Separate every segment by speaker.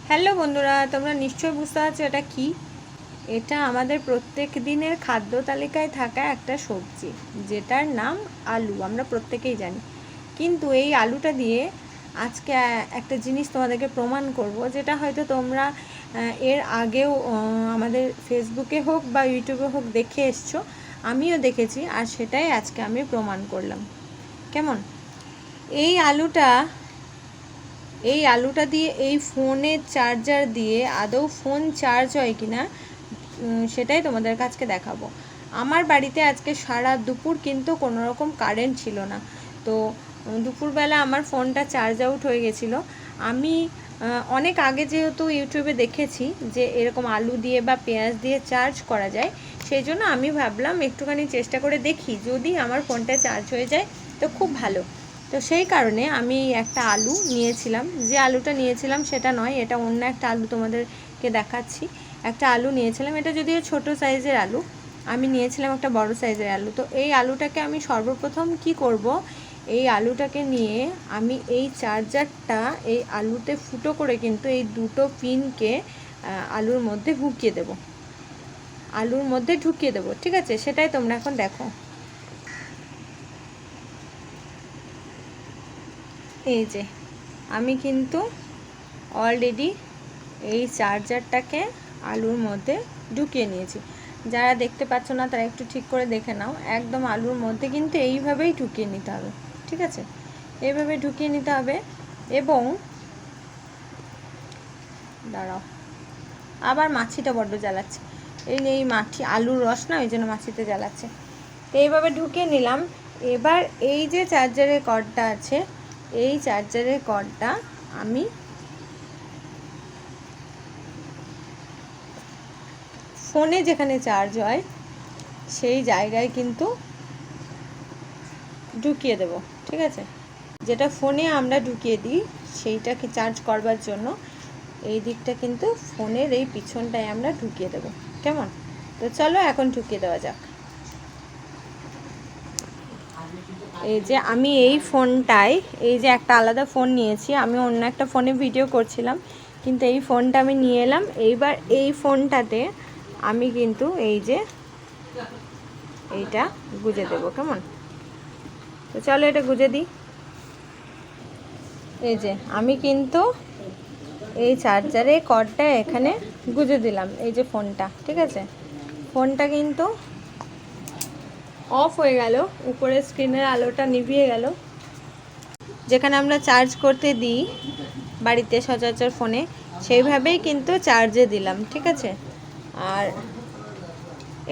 Speaker 1: Hello বন্ধুরা, তোমরা নিশ্চয়ই বুঝতে পারছো এটা কি। এটা আমাদের প্রত্যেক দিনের খাদ্য তালিকায় থাকা একটা সবজি, যেটার নাম আলু। আমরা প্রত্যেকেই জানি, কিন্তু এই আলুটা দিয়ে আজকে একটা জিনিস তোমাদেরকে প্রমাণ করব, যেটা হয়তো তোমরা এর আগেও আমাদের ফেসবুকে হোক বা ইউটিউবে হোক দেখে এসছো, আমিও দেখেছি, আর সেটাই আজকে আমি প্রমাণ করলাম। কেমন? এই আলুটা এই আলুটা দিয়ে এই ফোনের চার্জার দিয়ে আদৌ ফোন চার্জ হয় কি না সেটাই তোমাদের কাছকে দেখাবো। আমার বাড়িতে আজকে সারা দুপুর কিন্তু কোনো রকম কারেন্ট ছিল না, তো দুপুরবেলা আমার ফোনটা চার্জ আউট হয়ে গেছিলো। আমি অনেক আগে যেহেতু ইউটিউবে দেখেছি যে এরকম আলু দিয়ে বা পেঁয়াজ দিয়ে চার্জ করা যায়, সেই জন্য আমি ভাবলাম একটুখানি চেষ্টা করে দেখি, যদি আমার ফোনটা চার্জ হয়ে যায় তো খুব ভালো। তো সেই কারণে আমি একটা আলু নিয়েছিলাম, যে আলুটা নিয়েছিলাম সেটা নয়, এটা অন্য একটা আলু তোমাদেরকে দেখাচ্ছি। একটা আলু নিয়েছিলাম, এটা যদিও ছোট সাইজের আলু, আমি নিয়েছিলাম একটা বড় সাইজের আলু। তো এই আলুটাকে আমি সর্বপ্রথম কি করব, এই আলুটাকে নিয়ে আমি এই চার্জারটা এই আলুতে ফুটো করে কিন্তু এই দুটো পিনকে আলুর মধ্যে ঢুকিয়ে দেবো। ঠিক আছে, সেটাই তোমরা এখন দেখো। এই যে আমি কিন্তু অলরেডি এই চার্জারটাকে আলুর মধ্যে ঢুকিয়ে নিয়েছি। যারা দেখতে পাচ্ছ না তারা একটু ঠিক করে দেখে নাও, একদম আলুর মধ্যে কিন্তু এইভাবেই ঢুকিয়ে নিতে হবে। ঠিক আছে, এইভাবে ঢুকিয়ে নিতে হবে। এবং দাঁড়াও, আবার মাছিটা বড্ড জ্বালাচ্ছে, এই মাছি আলুর রস না, ওই জন্য মাছিতে জ্বালাচ্ছে। তো এইভাবে ঢুকিয়ে নিলাম। এবার এই যে চার্জারের কর্ডটা আছে, এই চার্জারের কর্ডটা আমি ফোনে যেখানে চার্জ হয় সেই জায়গায় কিন্তু ঢুকিয়ে দেব। ঠিক আছে, যেটা ফোনে আমরা ঢুকিয়ে দিই সেইটাকে চার্জ করবার জন্য এই দিকটা কিন্তু ফোনের এই পিছনটায় আমরা ঢুকিয়ে দেব। কেমন? তো চলো এখন ঢুকিয়ে দেওয়া যাক। এই যে আমি এই ফোনটায়, এই যে একটা আলাদা ফোন নিয়েছি, আমি অন্য একটা ফোনে ভিডিও করছিলাম, কিন্তু এই ফোনটা আমি নিয়ে এলাম। এইবার এই ফোনটাতে আমি কিন্তু এই যে এইটা গুজে দেবো। কেমন? তো চলো এটা গুজে দিই। এই যে আমি কিন্তু এই চার্জারে কর্ডটা এখানে গুজে দিলাম, এই যে ফোনটা। ঠিক আছে, ফোনটা কিন্তু অফ হয়ে গেল, উপরে স্ক্রিনের আলোটা নিভিয়ে গেল। যেখানে আমরা চার্জ করতে দিই বাড়িতে সচরাচর ফোনে, সেইভাবেই কিন্তু চার্জে দিলাম। ঠিক আছে, আর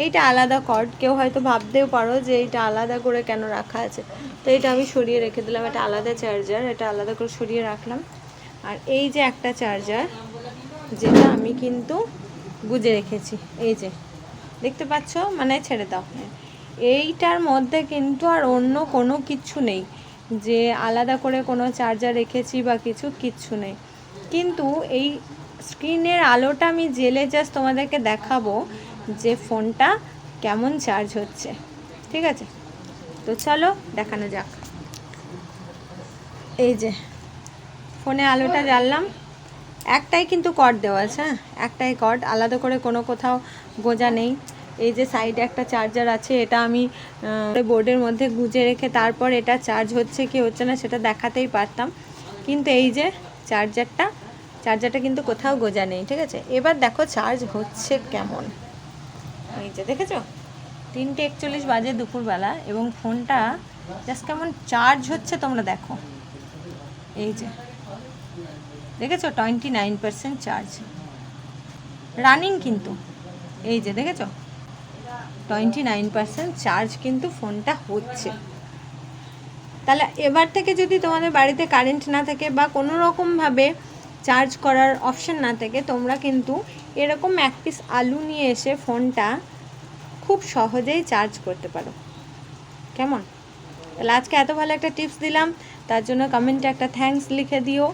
Speaker 1: এইটা আলাদা কর্ড, কেউ হয়তো ভাবতেও পারো যে এইটা আলাদা করে কেন রাখা আছে, তো এটা আমি সরিয়ে রেখে দিলাম। এটা আলাদা চার্জার, এটা আলাদা করে সরিয়ে রাখলাম। আর এই যে একটা চার্জার, যেটা আমি কিন্তু গুজে রেখেছি, এই যে দেখতে পাচ্ছ, মানে ছেড়ে দাও। এইটার মধ্যে কিন্তু আর অন্য কোনো কিচ্ছু নেই, যে আলাদা করে কোনো চার্জার রেখেছি বা কিচ্ছু নেই। কিন্তু এই স্ক্রিনের আলোটা আমি জেলে জাস্ট তোমাদেরকে দেখাবো যে ফোনটা কেমন চার্জ হচ্ছে। ঠিক আছে, তো চলো দেখানো যাক। এই যে ফোনে আলোটা জ্বাললাম, একটাই কিন্তু কর্ড দেওয়া আছে, হ্যাঁ একটাই কর্ড, আলাদা করে কোনো কোথাও গোজা নেই। এই যে সাইডে একটা চার্জার আছে, এটা আমি বোর্ডের মধ্যে গুজে রেখে তারপর এটা চার্জ হচ্ছে কি হচ্ছে না সেটা দেখাতেই পারতাম, কিন্তু এই যে চার্জারটা কিন্তু কোথাও গোজা নেই। ঠিক আছে, এবার দেখো চার্জ হচ্ছে কেমন। এই যে দেখেছো, 3:41 বাজে দুপুরবেলা, এবং ফোনটা জাস্ট কেমন চার্জ হচ্ছে তোমরা দেখো। এই যে দেখেছো, 29% চার্জ রানিং কিন্তু। এই যে দেখেছো, 29% চার্জ কিন্তু ফোনটা হচ্ছে। তাহলে এবার থেকে যদি তোমাদের বাড়িতে কারেন্ট না থাকে বা কোনো রকমভাবে চার্জ করার অপশান না থাকে, তোমরা কিন্তু এরকম এক পিস আলু নিয়ে এসে ফোনটা খুব সহজেই চার্জ করতে পারো। কেমন? তাহলে আজকে এত ভালো একটা টিপস দিলাম, তার জন্য কমেন্টে একটা থ্যাঙ্কস লিখে দিও,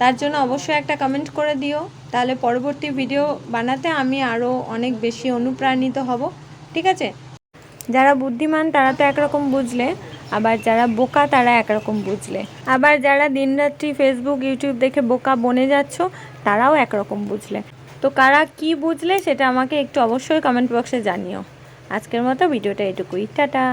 Speaker 1: তার জন্য অবশ্যই একটা কমেন্ট করে দিও, তাহলে পরবর্তী ভিডিও বানাতে আমি আরও অনেক বেশি অনুপ্রাণিত হব। ঠিক আছে, যারা বুদ্ধিমান তারা তো একরকম বুঝলে, আবার যারা বোকা তারা একরকম বুঝলে, আবার যারা দিনরাত্রি ফেসবুক ইউটিউব দেখে বোকা বনে যাচ্ছ তারাও একরকম বুঝলে। তো কারা কি বুঝলে সেটা আমাকে একটু অবশ্যই কমেন্ট বক্সে জানিও। আজকের মতো ভিডিওটা এটুকুই, টাটা।